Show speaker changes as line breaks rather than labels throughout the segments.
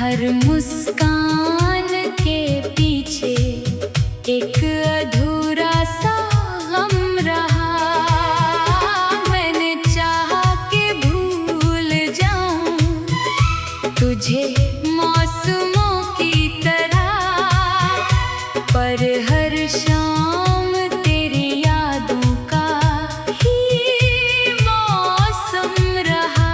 हर मुस्कान के पीछे एक अधूरा सा गम रहा। मैंने चाहा कि भूल जाऊं तुझे मौसमों की तरह, पर हर शाम तेरी यादों का ही मौसम रहा।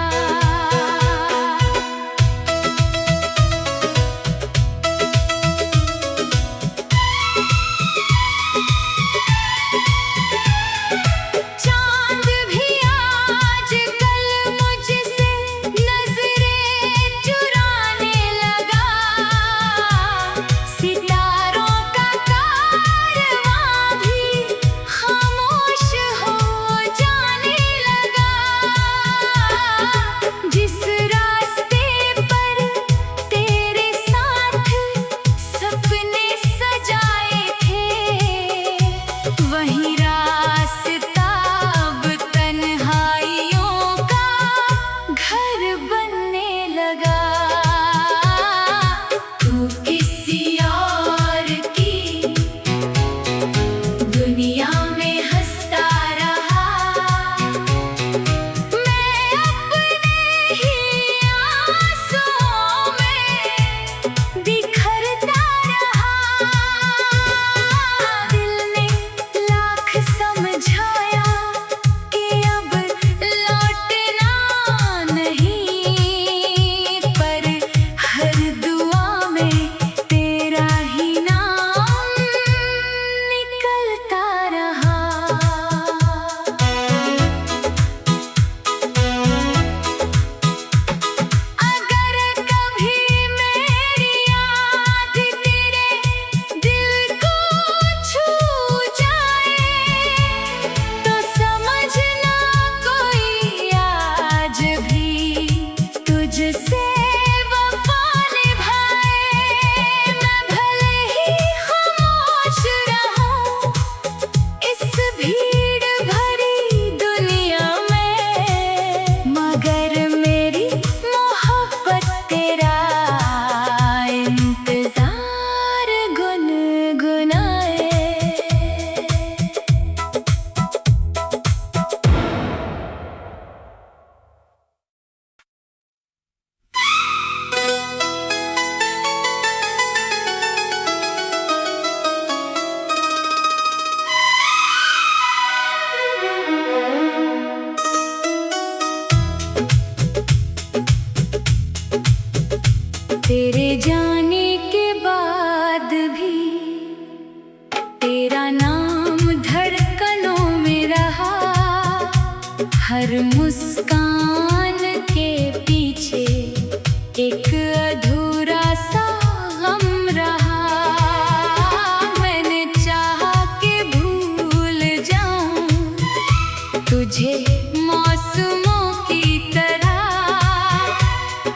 चांद भी आजकल मुझसे नजरें चुराने लगा, सितारों का कारवां भी खामोश हो जाने लगा। जिस रास्ते पर तेरे साथ सपने सजाए थे, वही रास्ता अब तन्हाइयों का घर बनने लगा। तू किसी और की दुनिया में हंसता रहा, मैं अपने ही आंसुओं में बिखरता रहा। दिल ने लाख समझाया कि अब लौटना नहीं, पर हर दुआ में तेरा ही नाम निकलता रहा। अगर कभी मेरी याद तेरे दिल को छू जाए, तो समझना कोई आज भी तुझसे वफा निभाए। मैं भले ही खामोश रहूं इस भीड़ भरी दुनिया में, मगर मेरी मोहब्बत तेरा इंतजार गुनगुनाए। तेरे जाने के बाद भी तेरा नाम धड़कनों में रहा। हर मुस्कान के पीछे एक अधूरा सा गम रहा। मैंने चाहा कि भूल जाऊं तुझे मौसमों की तरह,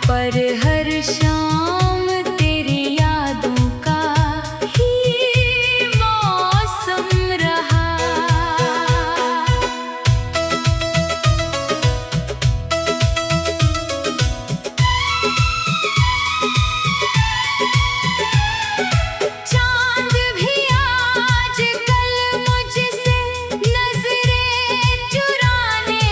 पर हर शाम तेरी यादों का ही मौसम रहा। चांद भी आजकल मुझसे नजरें चुराने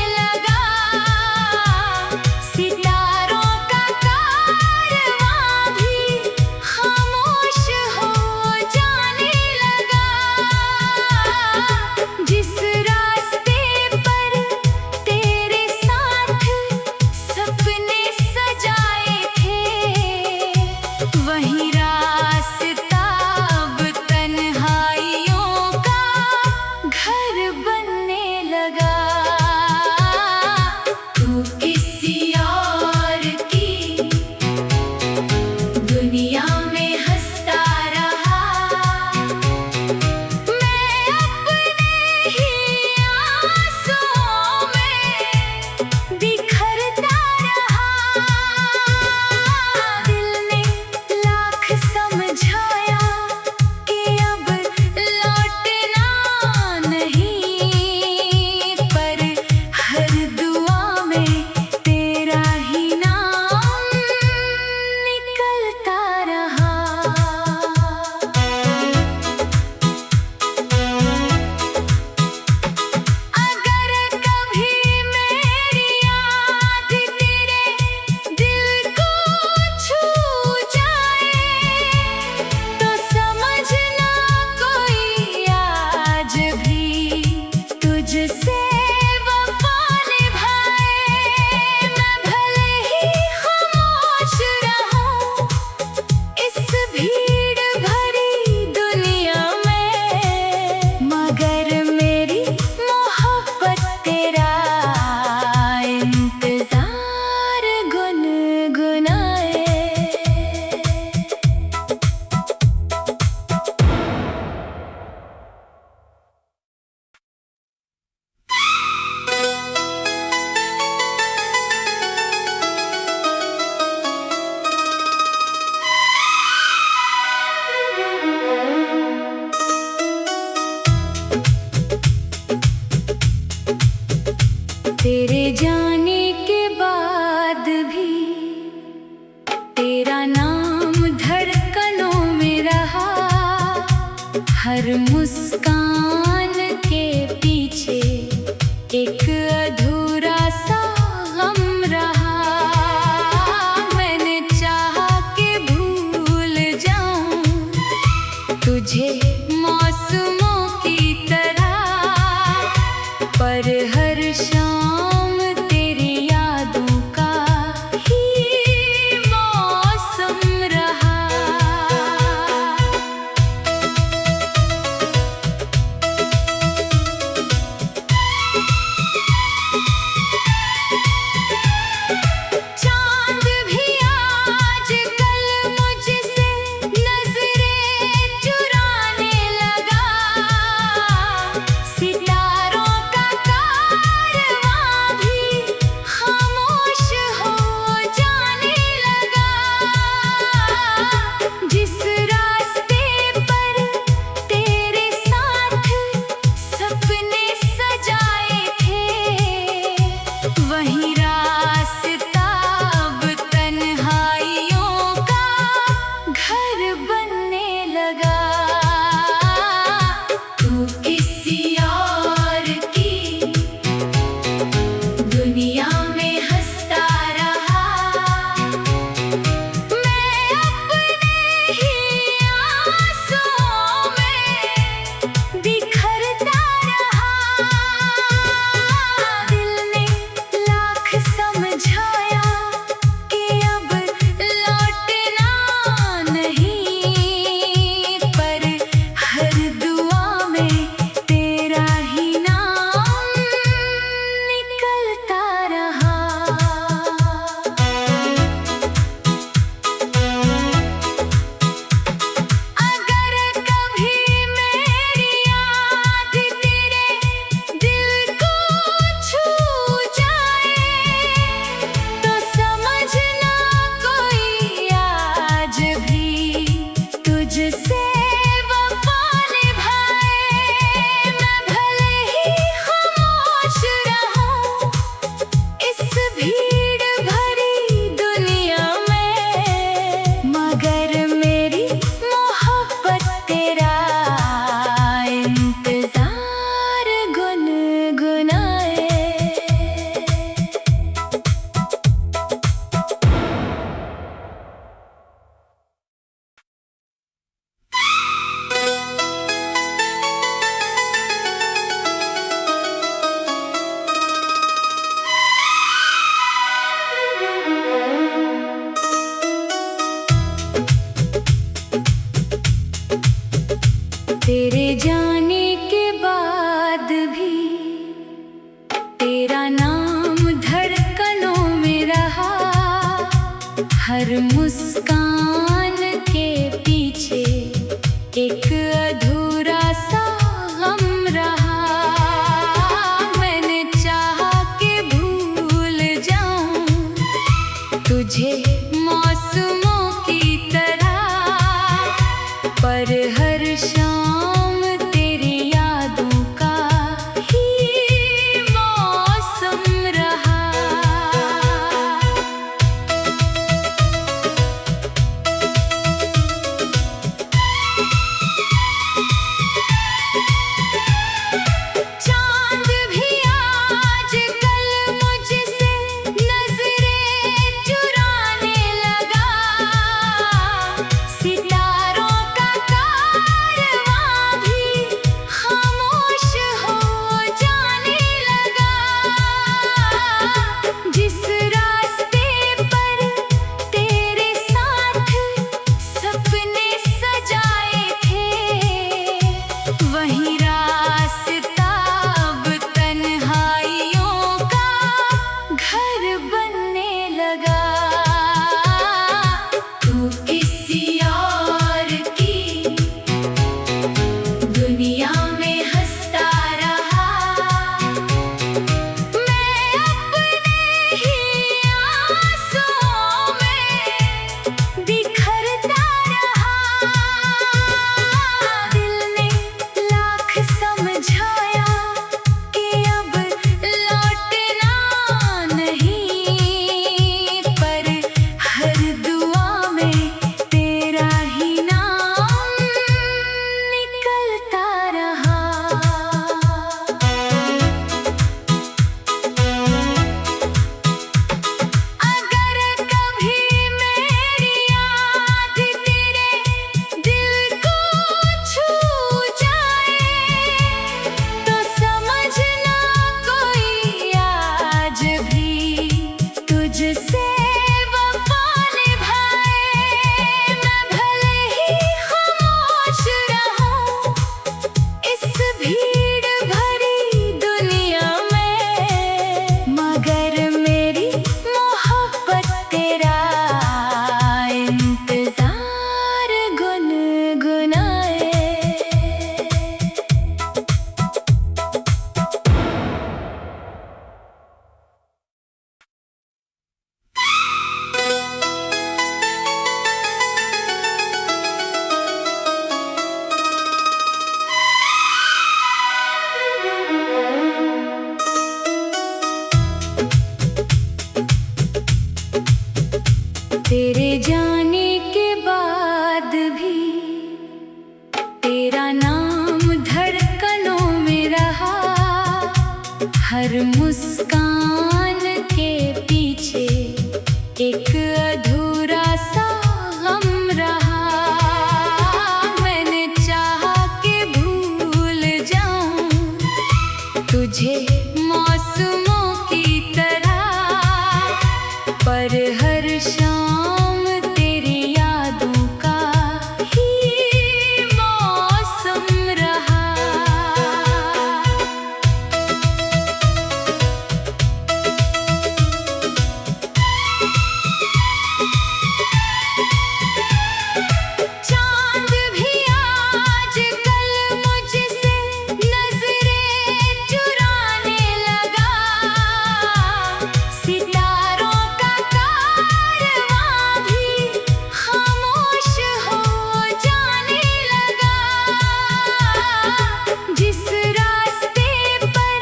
तेरे जाने के बाद भी तेरा नाम धड़कनों में रहा। हर मुस्कान के पीछे एक अधूरा सा गम रहा। मैंने चाहा कि भूल जाऊं तुझे मौसमों की तरह, पर हर शाम तेरी यादों का ही मौसम रहा। चांद भी आजकल मुझसे नजरें चुराने लगा। सितारों का कारवां भी खामोश हो जाने लगा। जिस रास्ते पर तेरे साथ सपने सजाए थे, वही रास्ता अब तन्हाइयों का घर बनने लगा। तू किसी और की दुनिया में हंसता रहा, मैं अपने ही आंसुओं में बिखरता रहा। दिल ने लाख समझाया कि अब लौटना नहीं, पर हर दुआ में तेरा ही नाम निकलता रहा। अगर कभी मेरी याद तेरे दिल को छू जाए, तो समझना कोई आज भी तुझसे वफा निभाए। मैं भले ही खामोश रहूं इस भीड़ भरी दुनिया में, मगर मेरी मोहब्बत तेरा इंतजार गुनगुनाए। तेरे जाने के बाद भी तेरा नाम धड़कनों में रहा। हर मुस्कान के पीछे एक अधूरा सा गम रहा। मैंने चाहा कि भूल जाऊं तुझे मौसमों की तरह, पर हर शाम तेरी यादों का ही मौसम रहा। चांद भी आजकल मुझसे नजरें चुराने हर मुस्कान के पीछे एक अधूरा सा गम रहा। मैंने चाहा कि भूल जाऊं तुझे मौसमों की तरह, पर हर शाम तेरी यादों का ही मौसम रहा। चांद भी आजकल मुझसे नजरें चुराने लगा, सितारों का कारवां भी खामोश हो जाने लगा। जिस रास्ते पर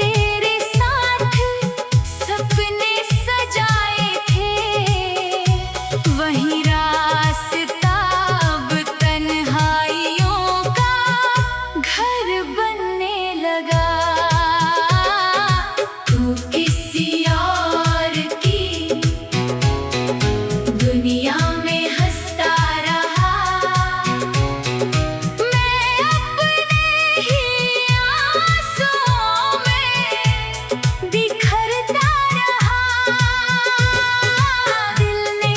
तेरे साथ सपने सजाए थे, वही रास्ता अब तन्हाइयों का घर बनने लगा। तू किसी और की दुनिया में हंसता रहा, मैं अपने ही आंसुओं में बिखरता रहा। दिल ने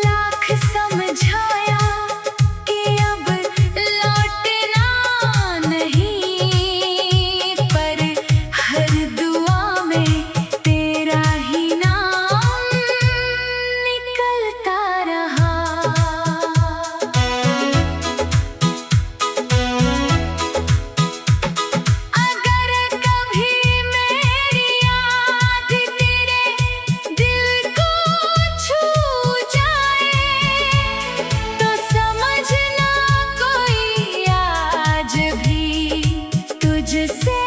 लाख समझाया कि अब लौटना नहीं, पर हर दुआ में तेरा ही नाम निकलता रहा। अगर कभी मेरी याद तेरे दिल को छू जाए, तो समझना कोई आज भी तुझसे